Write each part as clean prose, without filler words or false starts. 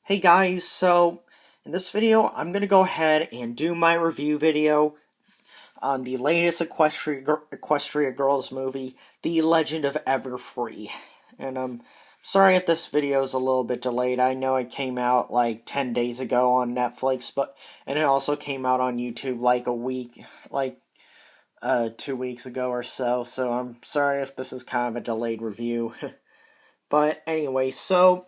Hey guys, so in this video I'm going to go ahead and do my review video on the latest Equestria Girls movie, The Legend of Everfree. And I'm sorry if this video is a little bit delayed. I know it came out like 10 days ago on Netflix, and it also came out on YouTube like a week, 2 weeks ago or so. So I'm sorry if this is kind of a delayed review. But anyway, so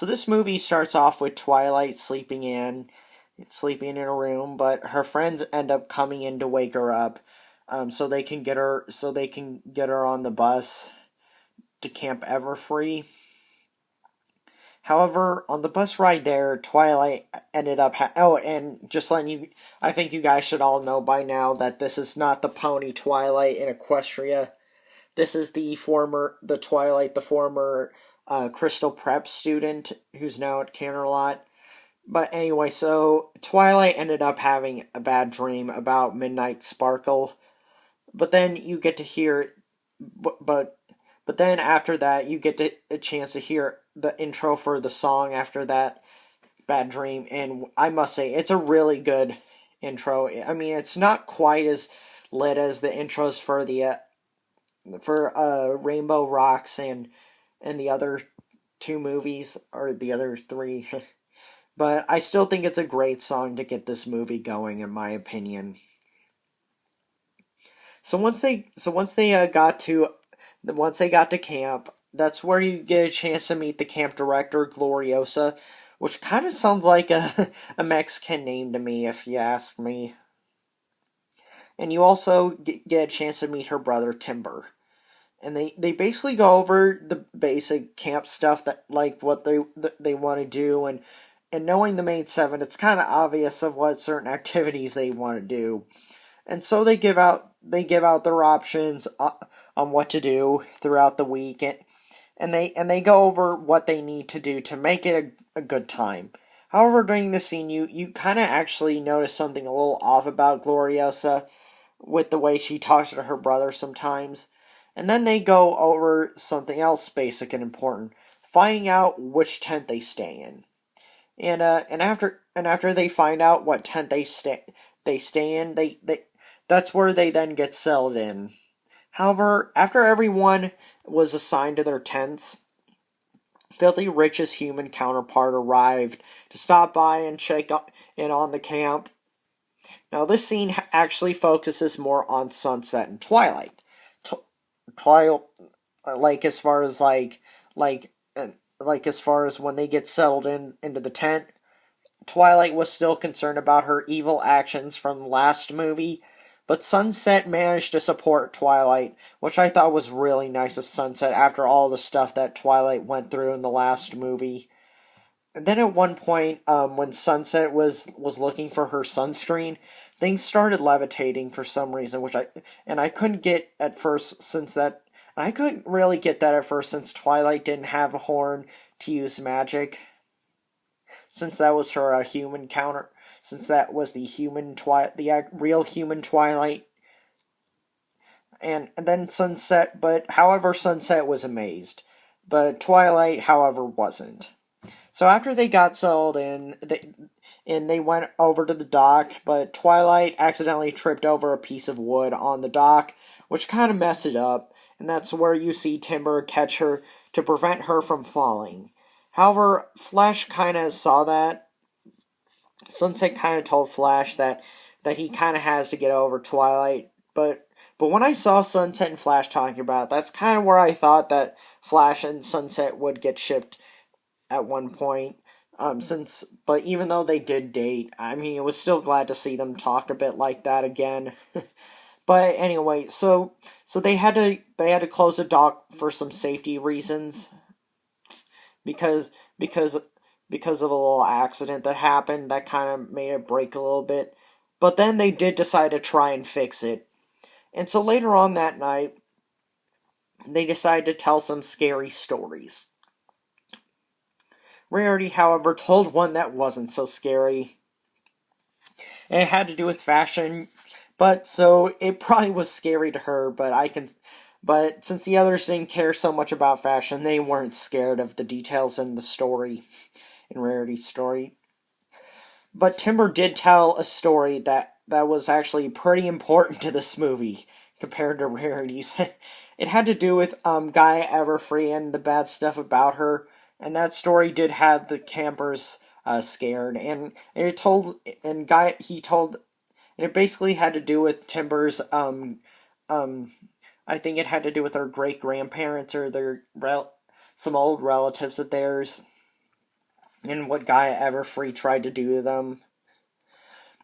this movie starts off with Twilight sleeping in a room, but her friends end up coming in to wake her up, so they can get her on the bus to Camp Everfree. However, on the bus ride there, Twilight ended up. And just letting you, I think you guys should all know by now that this is not the pony Twilight in Equestria. This is the Twilight, the former Crystal Prep student who's now at Canterlot. But anyway, so Twilight ended up having a bad dream about Midnight Sparkle. But then you get to hear, but then after that you get a chance to hear the intro for the song after that bad dream, and I must say it's a really good intro. I mean, it's not quite as lit as the intros for Rainbow Rocks and the other two movies, or the other three. But I still think it's a great song to get this movie going, in my opinion. Once they got to camp, that's where you get a chance to meet the camp director, Gloriosa, which kind of sounds like a Mexican name to me, if you ask me. And you also get a chance to meet her brother, Timber. And they basically go over the basic camp stuff, that like what they want to do, and knowing the main seven, it's kind of obvious of what certain activities they want to do, and so they give out their options on what to do throughout the week, and they go over what they need to do to make it a good time. However, during the scene, you kind of actually notice something a little off about Gloriosa with the way she talks to her brother sometimes. And then they go over something else basic and important, finding out which tent they stay in. And after they find out what tent they stay in, they that's where they then get settled in. However, after everyone was assigned to their tents, Filthy Rich's human counterpart arrived to stop by and check in on the camp. Now, this scene actually focuses more on Sunset and Twilight. Twilight, like as far as as far as when they get settled into the tent, Twilight was still concerned about her evil actions from the last movie, but Sunset managed to support Twilight, which I thought was really nice of Sunset after all the stuff that Twilight went through in the last movie. And then at one point, when Sunset was looking for her sunscreen, things started levitating for some reason, I couldn't get at first since that. And I couldn't really get that at first since Twilight didn't have a horn to use magic. Since that was her human counter, since that was the real human Twilight, and then Sunset. But however, Sunset was amazed, but Twilight, however, wasn't. So after they got settled in, they went over to the dock, but Twilight accidentally tripped over a piece of wood on the dock, which kind of messed it up, and that's where you see Timber catch her to prevent her from falling. However, Flash kind of saw that. Sunset kind of told Flash that he kind of has to get over Twilight, but when I saw Sunset and Flash talking about it, that's kind of where I thought that Flash and Sunset would get shipped at one point. But even though they did date, I mean, it was still glad to see them talk a bit like that again. But anyway, so they had to close the dock for some safety reasons, because because because of a little accident that happened that kind of made it break a little bit. But then they did decide to try and fix it. And so later on that night, they decided to tell some scary stories. Rarity, however, told one that wasn't so scary. And it had to do with fashion, but so it probably was scary to her, but since the others didn't care so much about fashion, they weren't scared of the details in the story. in Rarity's story. But Timber did tell a story that was actually pretty important to this movie compared to Rarity's. It had to do with Gaia Everfree and the bad stuff about her, and that story did have the campers scared. And it told, and Gaia he told, and it basically had to do with Timber's I think it had to do with their great grandparents or some old relatives of theirs, and what Gaia Everfree tried to do to them.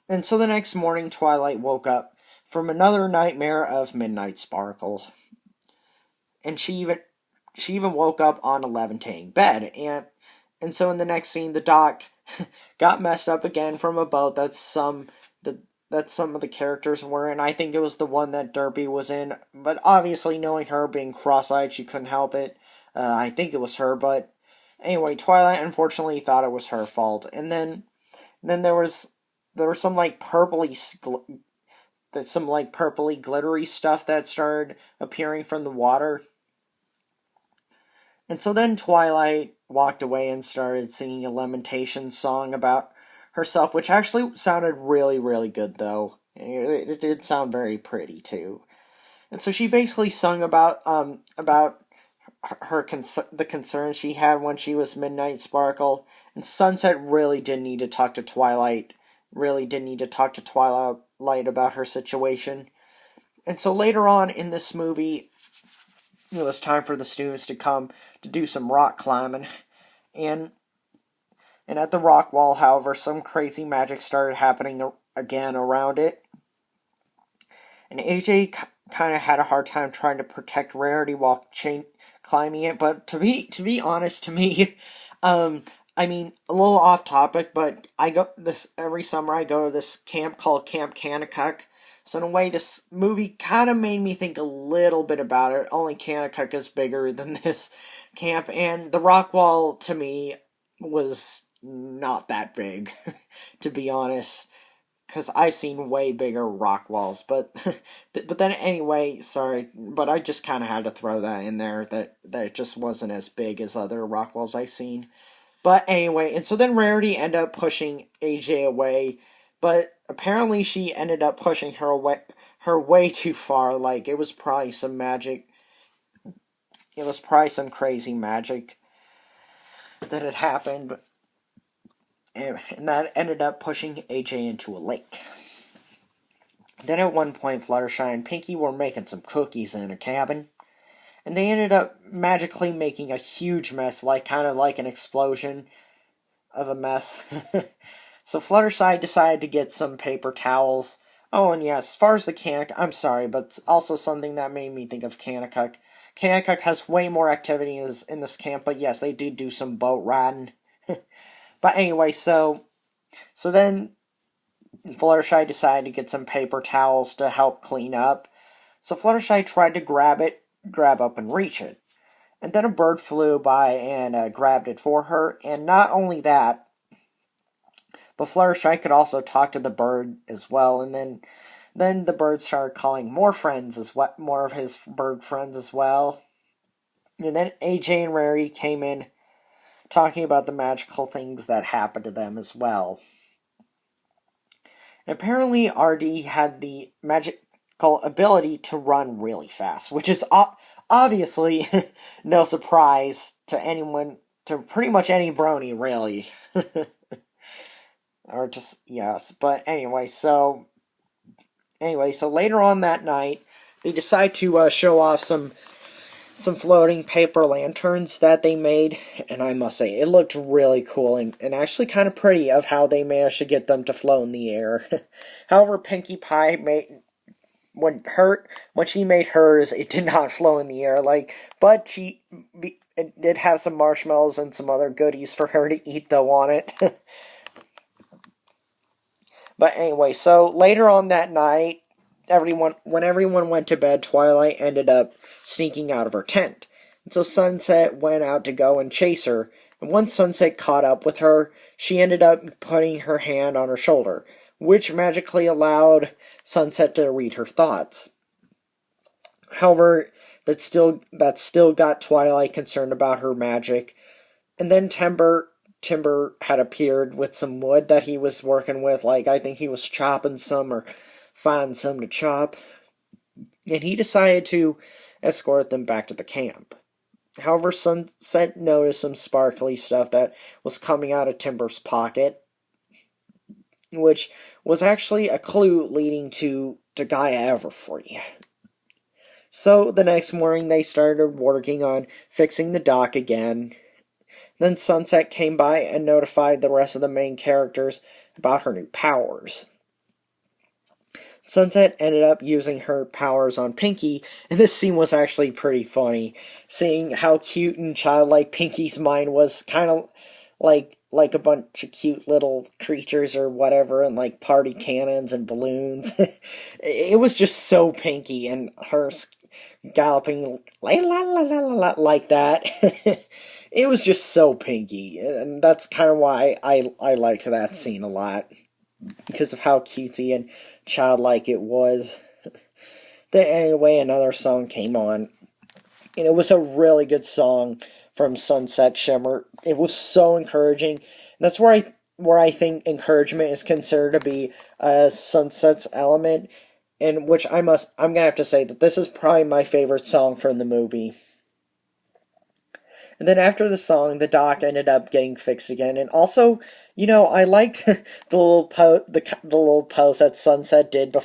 And so the next morning, Twilight woke up from another nightmare of Midnight Sparkle, and she even woke up on a levitating bed. And so in the next scene, the dock got messed up again from a boat that some of the characters were in. I think it was the one that Derby was in, but obviously knowing her being cross-eyed, she couldn't help it. I think it was her, but anyway, Twilight unfortunately thought it was her fault. And then there was some like purpley glittery stuff that started appearing from the water. And so then Twilight walked away and started singing a lamentation song about herself, which actually sounded really, really good, though. It did sound very pretty, too. And so she basically sung about the concerns she had when she was Midnight Sparkle, and Sunset really did need to talk to Twilight. Really did need to talk to Twilight about her situation. And so later on in this movie, it was time for the students to come to do some rock climbing, and at the rock wall, however, some crazy magic started happening again around it, and AJ kind of had a hard time trying to protect Rarity while climbing it. But to be honest, to me, I mean, a little off topic, but every summer I go to this camp called Camp Kanakuk. So in a way, this movie kind of made me think a little bit about it. Only Kanakuk is bigger than this camp, and the rock wall to me was not that big, to be honest, because I've seen way bigger rock walls. But then anyway, sorry, but I just kind of had to throw that in there that it just wasn't as big as other rock walls I've seen. But anyway, and so then Rarity ended up pushing AJ away, but apparently she ended up pushing her way too far. Like, it was probably some magic. It was probably some crazy magic that had happened, and that ended up pushing AJ into a lake. Then at one point, Fluttershy and Pinkie were making some cookies in a cabin, and they ended up magically making a huge mess, kind of like an explosion of a mess. So Fluttershy decided to get some paper towels. Oh, and yes, as far as the Kanakuk, I'm sorry, but it's also something that made me think of Kanakuk. Kanakuk has way more activities in this camp, but yes, they do some boat riding. But anyway, so then Fluttershy decided to get some paper towels to help clean up. So Fluttershy tried to grab up and reach it. And then a bird flew by and grabbed it for her. And not only that, but Fluttershy could also talk to the bird as well. And then the bird started calling more of his bird friends as well. And then AJ and Rarity came in talking about the magical things that happened to them as well. And apparently RD had the magical ability to run really fast, which is obviously no surprise to anyone, to pretty much any brony, really. Or just, yes. But anyway, so later on that night, they decide to show off some floating paper lanterns that they made, and I must say, it looked really cool and actually kind of pretty of how they managed to get them to float in the air. However, Pinkie Pie when she made hers, it did not float in the air, but it did have some marshmallows and some other goodies for her to eat, though, on it. But anyway, so later on that night, when everyone went to bed, Twilight ended up sneaking out of her tent. And so Sunset went out to go and chase her. And once Sunset caught up with her, she ended up putting her hand on her shoulder, which magically allowed Sunset to read her thoughts. However, that still got Twilight concerned about her magic. And then Timber Timber had appeared with some wood that he was working with. Like, I think he was chopping some or finding some to chop. And he decided to escort them back to the camp. However, Sunset noticed some sparkly stuff that was coming out of Timber's pocket, which was actually a clue leading to Gaia Everfree. So the next morning they started working on fixing the dock again. Then Sunset came by and notified the rest of the main characters about her new powers. Sunset ended up using her powers on Pinky, and this scene was actually pretty funny, seeing how cute and childlike Pinky's mind was, kind of like a bunch of cute little creatures or whatever, and like party cannons and balloons. It was just so Pinky, and her galloping la la la la la like that. It was just so Pinky, and that's kind of why I liked that scene a lot, because of how cutesy and childlike it was. Then anyway, another song came on, and it was a really good song from Sunset Shimmer. It was so encouraging. And that's where I think encouragement is considered to be Sunset's element, in which I'm gonna have to say that this is probably my favorite song from the movie. And then after the song, the dock ended up getting fixed again. And also, I like the little post that Sunset did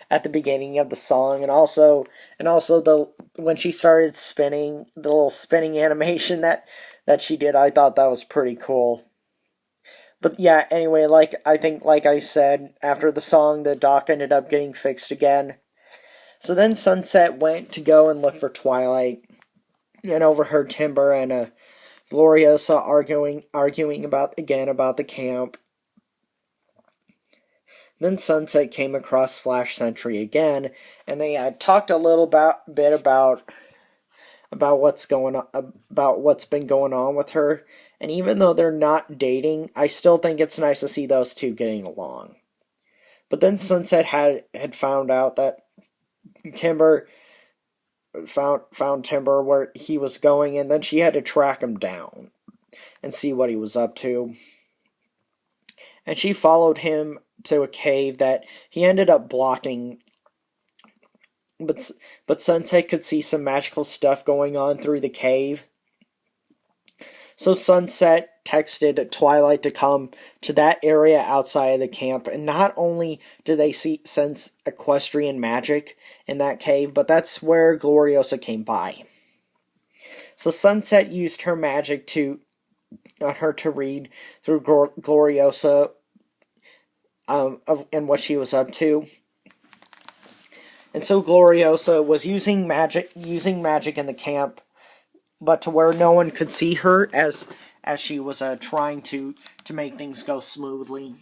at the beginning of the song, and also the when she started spinning, the little spinning animation that she did. I thought that was pretty cool. But yeah, anyway, like I said, after the song, the dock ended up getting fixed again. So then Sunset went to go and look for Twilight, and overheard Timber and Gloriosa arguing about the camp. Then Sunset came across Flash Sentry again, and they had talked a little bit about what's been going on with her. And even though they're not dating, I still think it's nice to see those two getting along. But then Sunset had found out that Timber found Timber where he was going, and then she had to track him down and see what he was up to. And she followed him to a cave that he ended up blocking, but Sunset could see some magical stuff going on through the cave. So Sunset texted Twilight to come to that area outside of the camp, and not only did they sense equestrian magic in that cave, but that's where Gloriosa came by. So Sunset used her magic on her to read through Gloriosa and what she was up to. And so Gloriosa was using magic in the camp, but to where no one could see her as she was trying to make things go smoothly.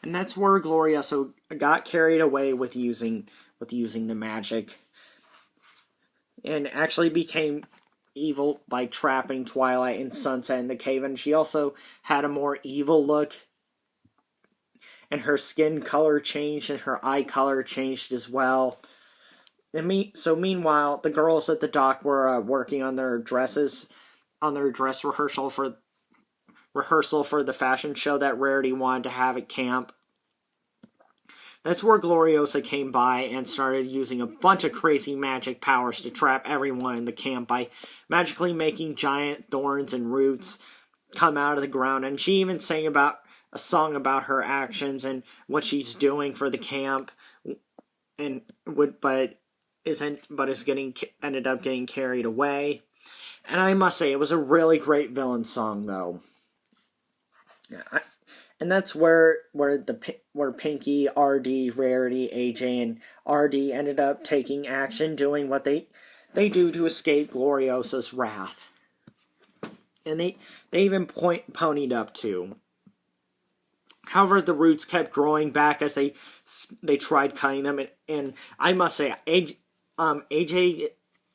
And that's where Gloriosa got carried away with using the magic, and actually became evil by trapping Twilight and Sunset in the cave. And she also had a more evil look, and her skin color changed and her eye color changed as well. So meanwhile, the girls at the dock were working on their dress rehearsal for the fashion show that Rarity wanted to have at camp. That's where Gloriosa came by and started using a bunch of crazy magic powers to trap everyone in the camp by magically making giant thorns and roots come out of the ground. And she even sang about a song about her actions and what she's doing for the camp, ended up getting carried away. And I must say, it was a really great villain song, though. And that's where Pinky, RD, Rarity, AJ, and RD ended up taking action, doing what they do to escape Gloriosa's wrath. And they even ponied up too. However, the roots kept growing back as they tried cutting them, and I must say, AJ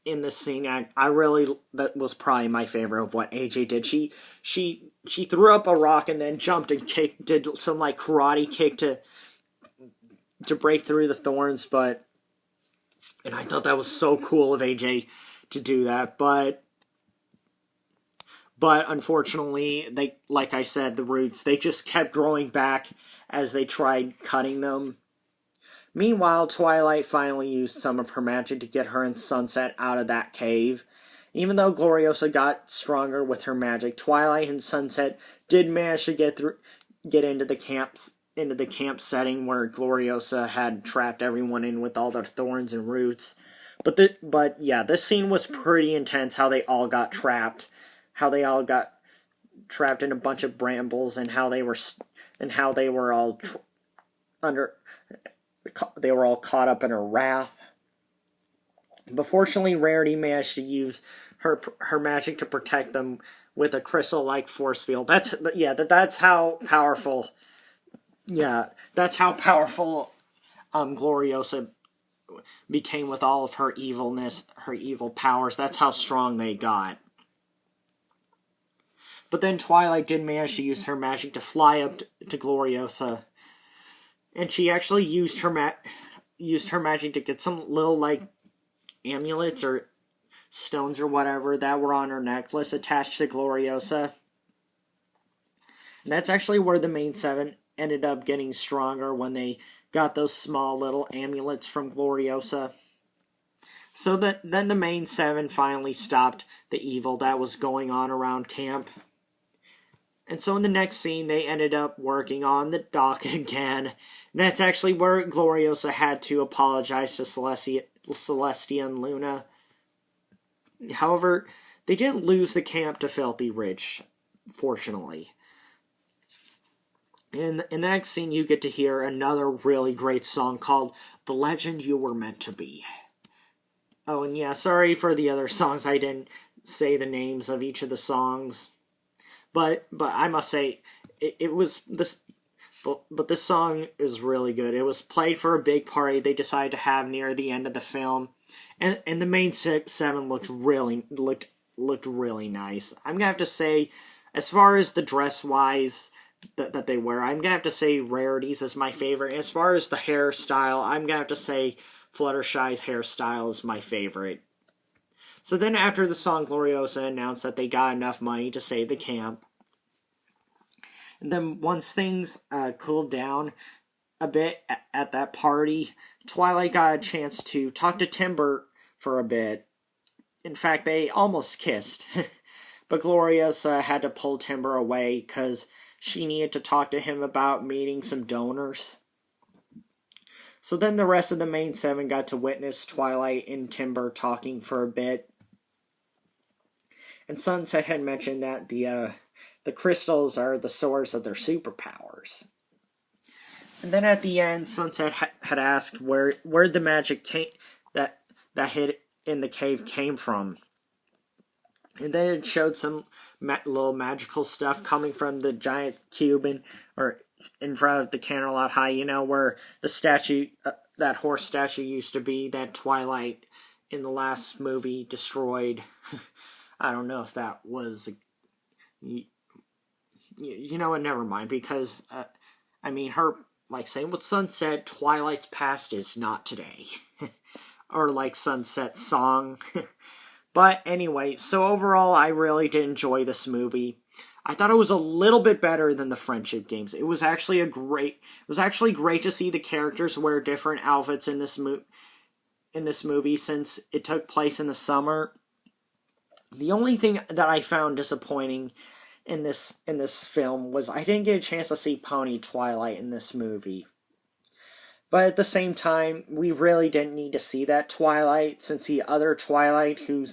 in this scene, that was probably my favorite of what AJ did. She threw up a rock and then jumped and did some like karate kick to break through the thorns, and I thought that was so cool of AJ to do that, but But unfortunately, like I said, the roots, they just kept growing back as they tried cutting them. Meanwhile, Twilight finally used some of her magic to get her and Sunset out of that cave. Even though Gloriosa got stronger with her magic, Twilight and Sunset did manage to get into the camp setting where Gloriosa had trapped everyone in with all their thorns and roots. But yeah, this scene was pretty intense. How they all got trapped, in a bunch of brambles, and how they were all under. They were all caught up in her wrath. But fortunately, Rarity managed to use her magic to protect them with a crystal-like force field. That's how powerful. Yeah, that's how powerful Gloriosa became with all of her evilness, her evil powers. That's how strong they got. But then Twilight did manage to use her magic to fly up to Gloriosa, and she actually used her magic to get some little like amulets or stones or whatever that were on her necklace attached to Gloriosa. And that's actually where the main seven ended up getting stronger, when they got those small little amulets from Gloriosa. So then the main seven finally stopped the evil that was going on around camp. And so in the next scene, they ended up working on the dock again. And that's actually where Gloriosa had to apologize to Celestia and Luna. However, they didn't lose the camp to Filthy Rich, fortunately. In the next scene, you get to hear another really great song called The Legend You Were Meant to Be. Oh, and yeah, sorry for the other songs. I didn't say the names of each of the songs. But I must say, it was this. But this song is really good. It was played for a big party they decided to have near the end of the film, and the main seven looked really nice. I'm gonna have to say, as far as the dress wise that they wear, I'm gonna have to say Rarity's is my favorite. As far as the hairstyle, I'm gonna have to say Fluttershy's hairstyle is my favorite. So then after the song, Gloriosa announced that they got enough money to save the camp. And then once things cooled down a bit at that party, Twilight got a chance to talk to Timber for a bit. In fact, they almost kissed. But Gloriosa had to pull Timber away because she needed to talk to him about meeting some donors. So then the rest of the main seven got to witness Twilight and Timber talking for a bit. And Sunset had mentioned that the crystals are the source of their superpowers. And then at the end, Sunset had asked where the magic that hid in the cave came from. And then it showed some little magical stuff coming from the giant cube in front of the Canterlot High, where the statue, that horse statue used to be, that Twilight in the last movie destroyed. I don't know if that was... You know what, never mind, because, her, same with Sunset, Twilight's past is not today. Or like Sunset's song. But anyway, so overall, I really did enjoy this movie. I thought it was a little bit better than the Friendship Games. It was actually great to see the characters wear different outfits in this movie, since it took place in the summer. The only thing that I found disappointing in this film was I didn't get a chance to see Pony Twilight in this movie. But at the same time, we really didn't need to see that Twilight, since the other Twilight who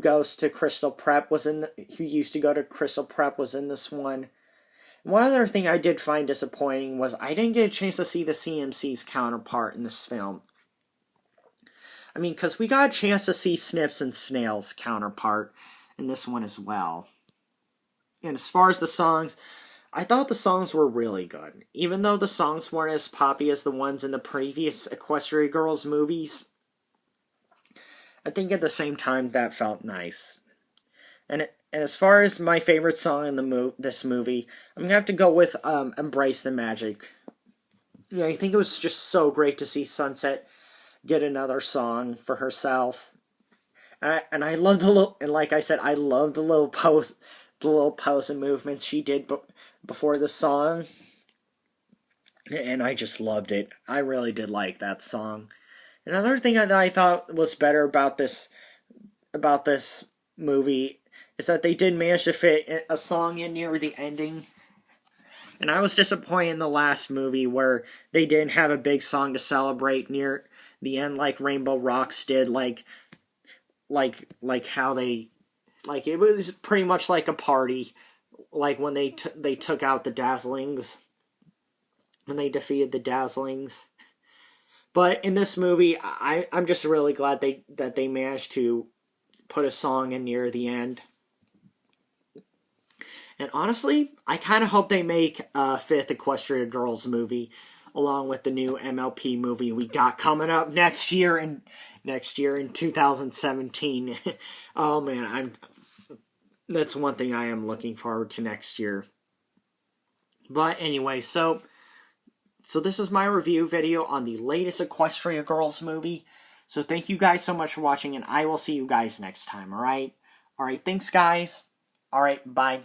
goes to Crystal Prep who used to go to Crystal Prep was in this one. One other thing I did find disappointing was I didn't get a chance to see the CMC's counterpart in this film. Because we got a chance to see Snips and Snail's counterpart in this one as well. And as far as the songs, I thought the songs were really good. Even though the songs weren't as poppy as the ones in the previous Equestria Girls movies, I think at the same time that felt nice. And as far as my favorite song in this movie, I'm going to have to go with Embrace the Magic. I think it was just so great to see Sunset get another song for herself. And I love like I said, I love the little the little pose and movements she did before the song. And I just loved it. I really did like that song. Another thing that I thought was better about this movie is that they did manage to fit a song in near the ending. And I was disappointed in the last movie where they didn't have a big song to celebrate near the end like Rainbow Rocks did, like how they, like, it was pretty much like a party, like when they took out the Dazzlings, when they defeated the Dazzlings. But in this movie, I'm just really glad that they managed to put a song in near the end. And honestly, I kind of hope they make a fifth Equestria Girls movie, along with the new MLP movie we got coming up next year in 2017. Oh man, that's one thing I am looking forward to next year. But anyway, so this is my review video on the latest Equestria Girls movie. So thank you guys so much for watching, and I will see you guys next time, alright? Alright, thanks guys. Alright, bye.